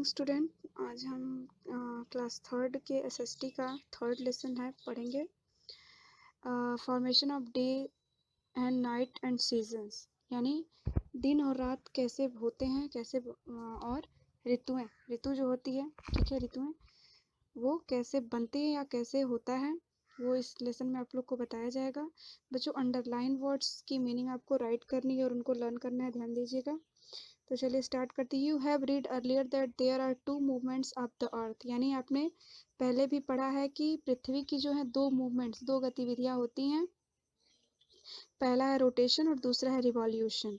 Morning student. आज हम class third के एसएसटी का थर्ड लेसन है पढ़ेंगे। Formation of day and night and seasons, यानी दिन और रात कैसे होते हैं, कैसे और ऋतु जो होती है, ठीक है, ऋतुएं वो कैसे बनती है या कैसे होता है, वो इस लेसन में आप लोग को बताया जाएगा। बच्चों, अंडरलाइन वर्ड्स की मीनिंग आपको राइट करनी है और उनको लर्न करना है, ध्यान दीजिएगा। तो चलिए स्टार्ट करते हैं। You have read earlier that there are two movements of the earth, यानी आपने पहले भी पढ़ा है कि पृथ्वी की जो है दो मूवमेंट्स, दो गतिविधियां होती हैं। पहला है रोटेशन और दूसरा है revolution.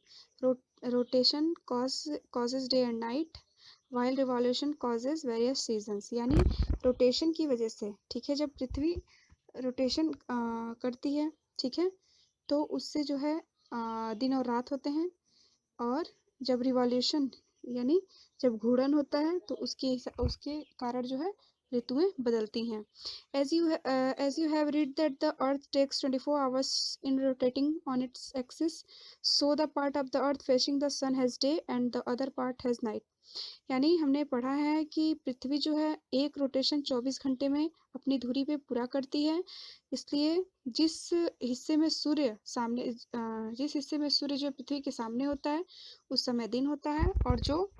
Rotation causes day and night, while revolution causes various seasons. यानी रोटेशन की वजह से, ठीक है, जब पृथ्वी रोटेशन करती है, ठीक है, तो उससे जो है दिन और रात होते हैं। और जब रिवॉल्यूशन यानी जब घूर्णन होता है तो उसके कारण जो है ऋतुएं बदलती हैं। as you have read that the earth takes 24 hours in rotating on its axis, so the part of the earth facing the sun has day and the other part has night। यानी हमने पढ़ा है कि पृथ्वी जो है एक rotation 24 घंटे में अपनी धुरी पे पूरा करती है। इसलिए जिस हिस्से में सूर्य जो पृथ्वी के सामने होता है उस समय दिन होता है, और जो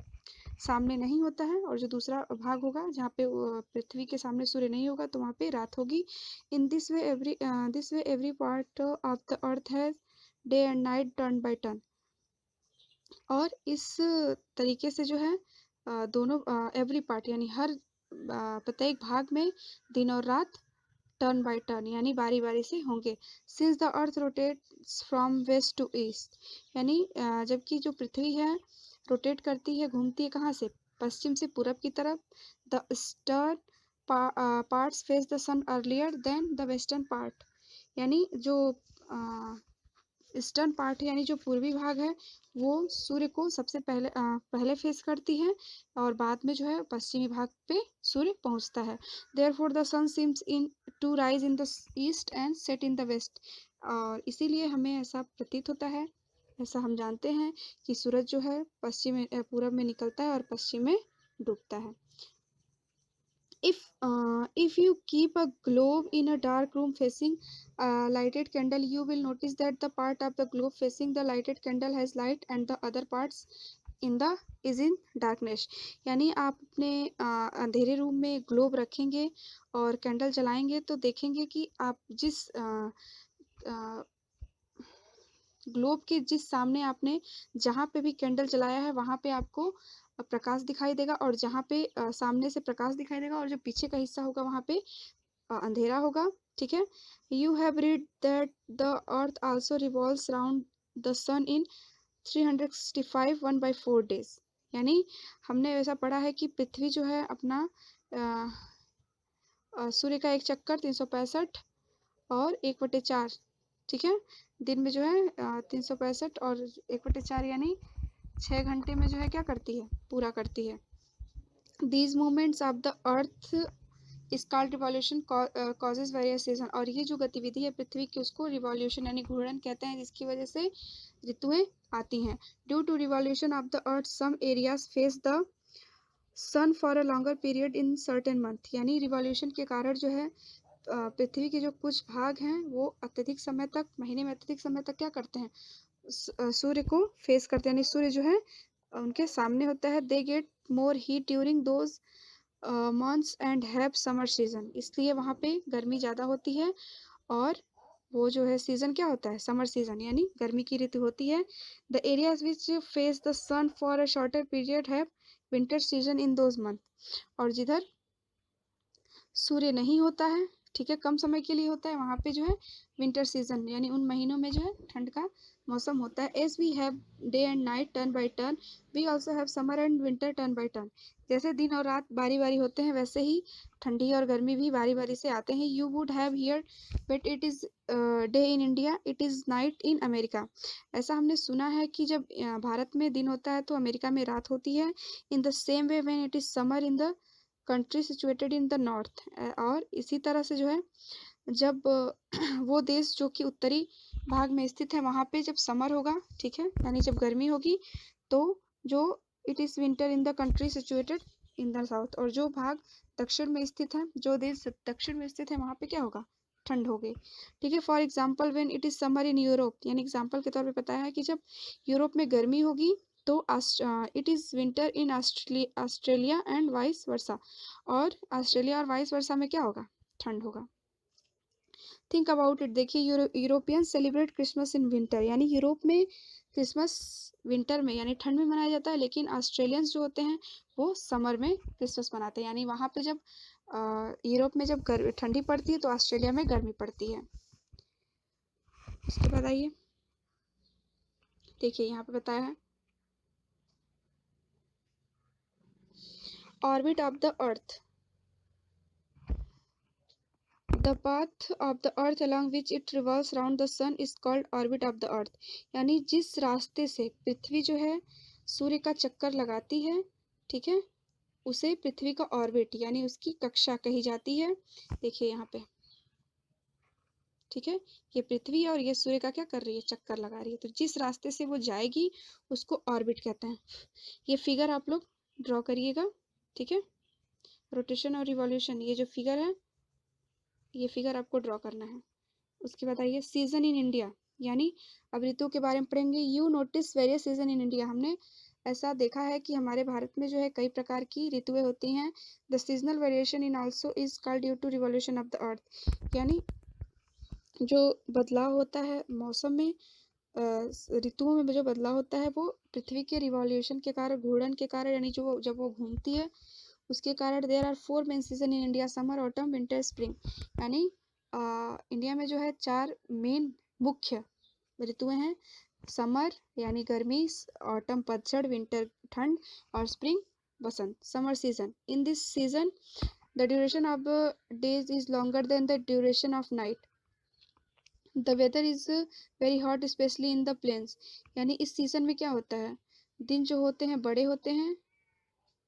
सामने नहीं होता है और जो दूसरा भाग होगा जहाँ पे पृथ्वी के सामने सूर्य नहीं होगा तो वहाँ पे रात होगी। In this way every part of the earth has day and night turn by turn. और इस तरीके से जो है दोनों एवरी पार्ट यानी हर प्रत्येक भाग में दिन और रात टर्न बाय टर्न यानी बारी बारी से होंगे। Since the earth rotates from west to east, यानी जबकि जो पृथ्वी है रोटेट करती है, घूमती है कहाँ से, पश्चिम से पूरब की तरफ। The eastern parts face the sun earlier than the western part, यानी जो ईस्टर्न पार्ट है यानी जो पूर्वी भाग है वो सूर्य को सबसे पहले फेस करती है और बाद में जो है पश्चिमी भाग पे सूर्य पहुंचता है। Therefore the sun seems in to rise in the east and set in the west, और इसीलिए हमें ऐसा प्रतीत होता है, ऐसा हम जानते हैं कि सूरज जो है पूरब में निकलता है और पश्चिम में डूबता है। If you keep a globe in a dark room facing a lighted candle, you will notice that the part of the globe facing the lighted candle has light and the other parts is in darkness। यानी आप अपने अंधेरे room में globe रखेंगे और candle जलाएंगे तो देखेंगे कि आप जिस ग्लोब के जिस सामने आपने जहाँ पे भी कैंडल जलाया है वहाँ पे आपको प्रकाश दिखाई देगा, और जहाँ पे सामने से प्रकाश दिखाई देगा और जो पीछे का हिस्सा होगा वहाँ पे अंधेरा होगा, ठीक है। You have read that the earth also revolves around the sun in 365 1/4 days, यानी हमने ऐसा पढ़ा है कि पृथ्वी जो है अपना सूर्य का एक चक्कर 365 और 1/4, ठीक है, दिन में जो है 365 और 1/4 यानी 6 घंटे में जो है क्या करती है, पूरा करती है। These movements of the earth is called revolution causes various season, और ये जो गतिविधि है पृथ्वी की उसको रिवॉल्यूशन यानी घूर्णन कहते हैं, जिसकी वजह से ऋतुएं आती हैं। Due to revolution of the earth some areas face the sun for a longer period in certain month, यानी रिवॉल्यूशन के कारण जो है पृथ्वी के जो कुछ भाग हैं वो अत्यधिक समय तक, महीने में अत्यधिक समय तक क्या करते हैं, सूर्य को फेस करते हैं, यानी सूर्य जो है उनके सामने होता है। They get more heat during those months and have summer season, इसलिए वहाँ पे गर्मी ज़्यादा होती है और वो जो है सीजन क्या होता है, समर सीजन यानी गर्मी की ऋतु होती है। The areas which face the sun for a shorter period have winter season in those month, और जिधर सूर्य नहीं होता है, ठीक है, कम समय के लिए होता है, वहाँ पे जो है विंटर सीजन यानी उन महीनों में जो है ठंड का मौसम होता है। As we have day and night turn by turn, we also have summer and winter turn by turn, जैसे दिन और रात बारी बारी होते हैं वैसे ही ठंडी और गर्मी भी बारी बारी से आते हैं। You would have here but it is day in India, it is night in America, ऐसा हमने सुना है कि जब भारत में दिन होता है तो अमेरिका में रात होती है। In the same way when it is summer in the country situated in the north, और इसी तरह से जो है जब वो देश जो कि उत्तरी भाग में स्थित है वहाँ पे जब समर होगा, ठीक है, यानी जब गर्मी होगी, तो जो it is winter in the country situated in the south, और जो भाग दक्षिण में स्थित है, जो देश दक्षिण में स्थित है वहाँ पे क्या होगा, ठंड होगी। ठीक है। For example when it is summer in Europe, यानी एग्जाम्पल के तौर पे बताया है कि जब यूरोप में गर्मी होगी तो it is winter in Australia and vice versa, और ऑस्ट्रेलिया और वाइस वर्सा में क्या होगा, ठंड होगा। थिंक अबाउट इट, देखिए European celebrate Christmas in winter, यानी यूरोप में क्रिसमस विंटर में यानी ठंड में मनाया जाता है, लेकिन ऑस्ट्रेलियंस जो होते हैं वो समर में क्रिसमस मनाते हैं, यानी वहाँ पे जब यूरोप में जब ठंडी पड़ती है तो ऑस्ट्रेलिया में गर्मी पड़ती है। उसके बाद आइए, देखिए यहाँ पे बताया है orbit of the earth, The path of the earth along which it revolves around the sun is called orbit of the earth, यानी जिस रास्ते से पृथ्वी जो है सूर्य का चक्कर लगाती है, ठीक है, उसे पृथ्वी का ऑर्बिट यानी उसकी कक्षा कही जाती है। देखिए यहाँ पे, ठीक है, ये पृथ्वी और ये सूर्य का क्या कर रही है, चक्कर लगा रही है, तो जिस रास्ते से वो जाएगी उसको ऑर्बिट कहते हैं। ये फिगर आप लोग ड्रॉ करिएगा, ठीक है, रोटेशन और रिवॉल्यूशन, ये जो फिगर है ये फिगर आपको ड्रॉ करना है। उसके बाद आइए सीजन इन इंडिया, यानी अब ऋतु के बारे में पढ़ेंगे। You notice various season in India, हमने ऐसा देखा है कि हमारे भारत में जो है कई प्रकार की ऋतुएं होती हैं। The seasonal variation in also is called due to revolution of the earth, यानी जो बदलाव होता है मौसम में, ऋतुओं में जो बदलाव होता है वो पृथ्वी के रिवॉल्यूशन के कारण, घूर्णन के कारण, यानी जो जब वो घूमती है उसके कारण। There are 4 main season in India, summer, autumn, winter, spring, यानी इंडिया में जो है 4 मेन मुख्य ऋतुएं हैं। समर यानी गर्मी, ऑटम पतझड़, विंटर ठंड, और स्प्रिंग बसंत, summer season. In this season the duration of days is longer than the duration of night, the weather is very hot specially in the plains, यानी इस सीजन में क्या होता है, दिन जो होते हैं बड़े होते हैं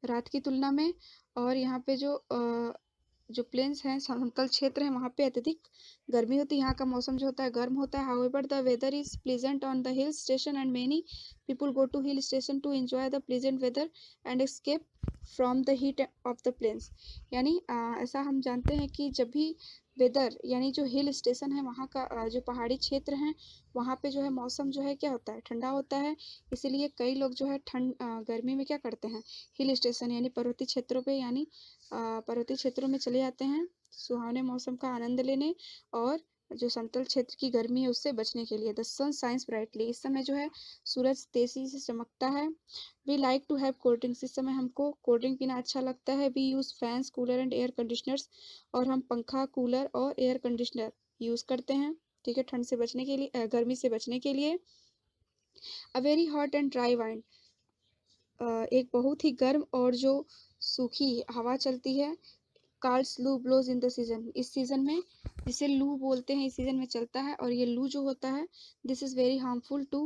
रात की तुलना में, और यहाँ पे जो प्लेन्स हैं, समतल क्षेत्र हैं, वहाँ पे अत्यधिक गर्मी होती है। यहाँ का मौसम जो होता है गर्म होता है। However the weather is pleasant on the hill station and many people go to hill station to enjoy the pleasant weather and escape from the heat of the plains, यानी ऐसा हम जानते हैं कि जब भी वेदर यानी जो हिल स्टेशन है वहाँ का जो पहाड़ी क्षेत्र हैं वहाँ पे जो है मौसम जो है क्या होता है, ठंडा होता है। इसीलिए कई लोग जो है गर्मी में क्या करते हैं, हिल स्टेशन यानी पर्वतीय क्षेत्रों पे, यानी पर्वतीय क्षेत्रों में चले जाते हैं सुहावने मौसम का आनंद लेने, और जो समतल क्षेत्र की गर्मी है उससे बचने के लिए। द सन साइंस ब्राइटली, इस समय जो है सूरज तेजी से चमकता है। We like to have cold drinks, इस समय हमको कोल्ड ड्रिंक पीना अच्छा लगता है। We use fans, cooler and air conditioners, और हम पंखा, कूलर और एयर कंडीशनर यूज़ करते हैं, ठीक है, ठंड से बचने के लिए, गर्मी से बचने के लिए। A very hot and dry wind, एक बहुत ही गर्म और जो सूखी हवा चलती है। कार्ड्स लू ब्लोज इन द सीजन, इस सीजन में, जिसे लू बोलते हैं, इस सीजन में चलता है, और ये लू जो होता है this is very harmful to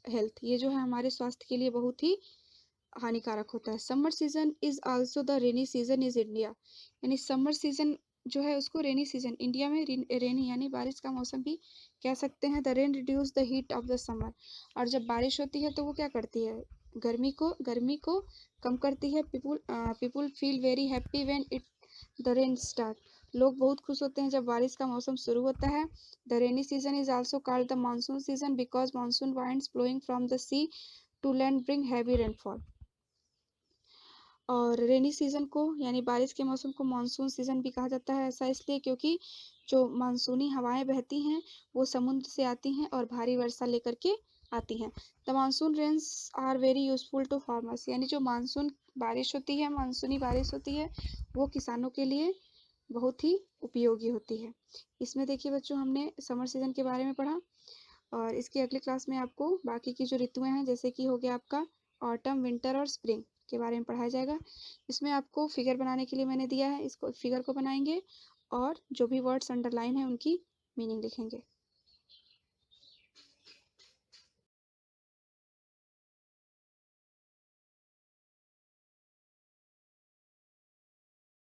health, ये जो है हमारे स्वास्थ्य के लिए बहुत ही हानिकारक होता है। Summer season is also the rainy season is India, यानी समर सीजन जो है उसको रेनी सीजन, इंडिया में रेनी यानी बारिश का मौसम भी कह सकते हैं। The rain reduce the heat of the summer, और जब बारिश होती है तो वो क्या करती है, गर्मी को कम करती है। People feel very happy when it the rain start, लोग बहुत खुश होते हैं जब बारिश का मौसम शुरू होता है। The rainy season is also called the monsoon season because monsoon winds blowing from the sea to land bring heavy rainfall, और रेनी सीजन को यानी बारिश के मौसम को मानसून सीजन भी कहा जाता है। ऐसा इसलिए क्योंकि जो मानसूनी हवाएं बहती हैं वो समुद्र से आती हैं और भारी वर्षा लेकर के आती हैं। The monsoon rains are very useful to farmers, यानी जो मानसून बारिश होती है, मानसूनी बारिश होती है, वो किसानों के लिए बहुत ही उपयोगी होती है। इसमें देखिए बच्चों हमने समर सीजन के बारे में पढ़ा, और इसकी अगली क्लास में आपको बाकी की जो ऋतुएं हैं जैसे कि हो गया आपका ऑटम, विंटर और स्प्रिंग के बारे में पढ़ाया जाएगा। इसमें आपको फिगर बनाने के लिए मैंने दिया है, इसको फिगर को बनाएंगे और जो भी वर्ड्स अंडरलाइन है उनकी मीनिंग लिखेंगे।